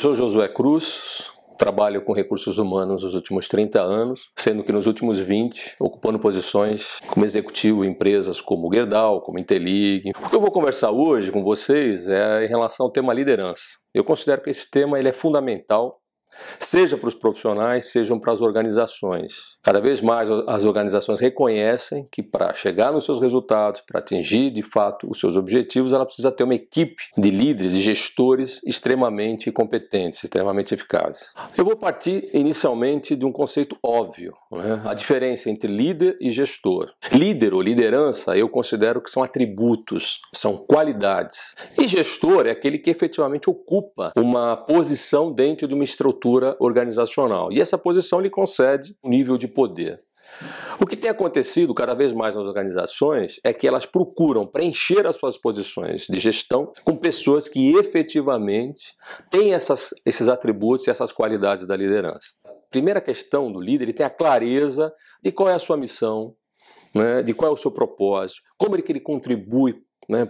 sou Josué Cruz, trabalho com recursos humanos nos últimos 30 anos, sendo que nos últimos 20, ocupando posições como executivo em empresas como Gerdau, como Intelig. O que eu vou conversar hoje com vocês é em relação ao tema liderança. Eu considero que esse tema ele é fundamental, seja para os profissionais, sejam para as organizações. Cada vez mais as organizações reconhecem que para chegar nos seus resultados, para atingir de fato os seus objetivos, ela precisa ter uma equipe de líderes e gestores extremamente competentes, extremamente eficazes. Eu vou partir inicialmente de um conceito óbvio, né? A diferença entre líder e gestor. Líder ou liderança eu considero que são atributos, são qualidades. E gestor é aquele que efetivamente ocupa uma posição dentro de uma estrutura organizacional. E essa posição lhe concede um nível de poder. O que tem acontecido cada vez mais nas organizações é que elas procuram preencher as suas posições de gestão com pessoas que efetivamente têm esses atributos e essas qualidades da liderança. A primeira questão do líder, ele tem a clareza de qual é a sua missão, né, de qual é o seu propósito, como ele contribui, né,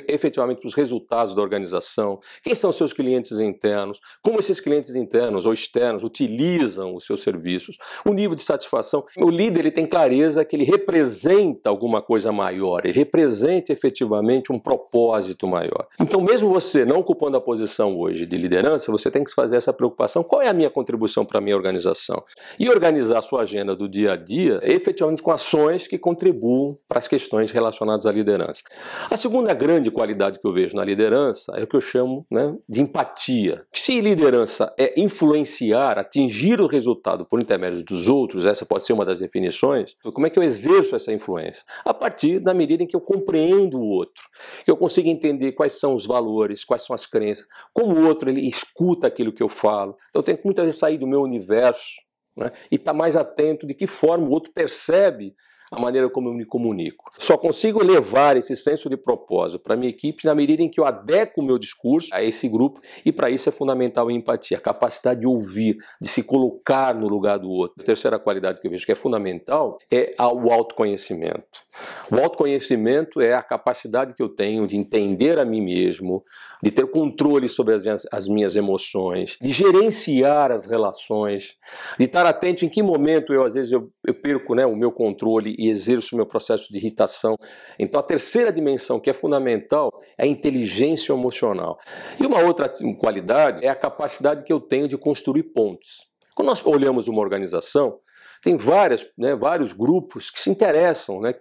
efetivamente para os resultados da organização, quem são seus clientes internos, como esses clientes internos ou externos utilizam os seus serviços, o nível de satisfação. O líder ele tem clareza que ele representa alguma coisa maior, ele representa efetivamente um propósito maior. Então, mesmo você não ocupando a posição hoje de liderança, você tem que fazer essa preocupação, qual é a minha contribuição para a minha organização? E organizar a sua agenda do dia a dia efetivamente com ações que contribuam para as questões relacionadas à liderança. A segunda grande qualidade que eu vejo na liderança é o que eu chamo, né, de empatia. Se liderança é influenciar, atingir o resultado por intermédio dos outros, essa pode ser uma das definições, como é que eu exerço essa influência? A partir da medida em que eu compreendo o outro, que eu consigo entender quais são os valores, quais são as crenças, como o outro ele escuta aquilo que eu falo. Eu tenho que muitas vezes sair do meu universo, né, e estar mais atento de que forma o outro percebe a maneira como eu me comunico. Só consigo levar esse senso de propósito para a minha equipe na medida em que eu adequo o meu discurso a esse grupo, e para isso é fundamental a empatia, a capacidade de ouvir, de se colocar no lugar do outro. A terceira qualidade que eu vejo que é fundamental é o autoconhecimento. O autoconhecimento é a capacidade que eu tenho de entender a mim mesmo, de ter controle sobre as minhas emoções, de gerenciar as relações, de estar atento em que momento às vezes eu perco, né, o meu controle e exerço o meu processo de irritação. Então a terceira dimensão que é fundamental é a inteligência emocional. E uma outra qualidade é a capacidade que eu tenho de construir pontes. Quando nós olhamos uma organização, tem vários grupos que se interessam, né,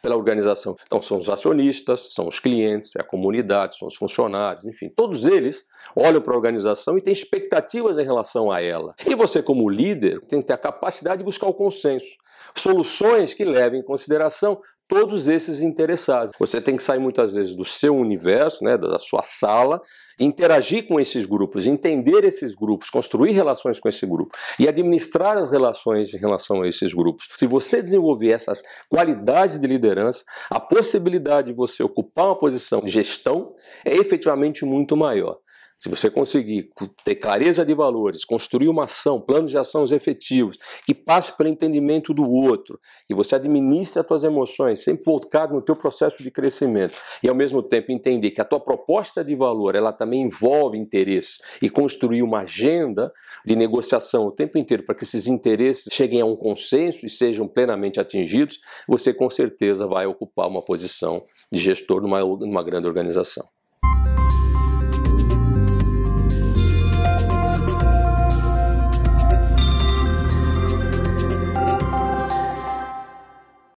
pela organização. Então são os acionistas, são os clientes, é a comunidade, são os funcionários, enfim, todos eles olham para a organização e têm expectativas em relação a ela. E você, como líder, tem que ter a capacidade de buscar o consenso, soluções que levem em consideração todos esses interessados. Você tem que sair muitas vezes do seu universo, né, da sua sala, interagir com esses grupos, entender esses grupos, construir relações com esse grupo e administrar as relações em relação a esses grupos. Se você desenvolver essas qualidades de liderança, a possibilidade de você ocupar uma posição de gestão é efetivamente muito maior. Se você conseguir ter clareza de valores, construir uma ação, planos de ações efetivos, que passe pelo entendimento do outro, que você administre as tuas emoções, sempre voltado no teu processo de crescimento, e ao mesmo tempo entender que a tua proposta de valor, ela também envolve interesses, e construir uma agenda de negociação o tempo inteiro para que esses interesses cheguem a um consenso e sejam plenamente atingidos, você com certeza vai ocupar uma posição de gestor numa grande organização.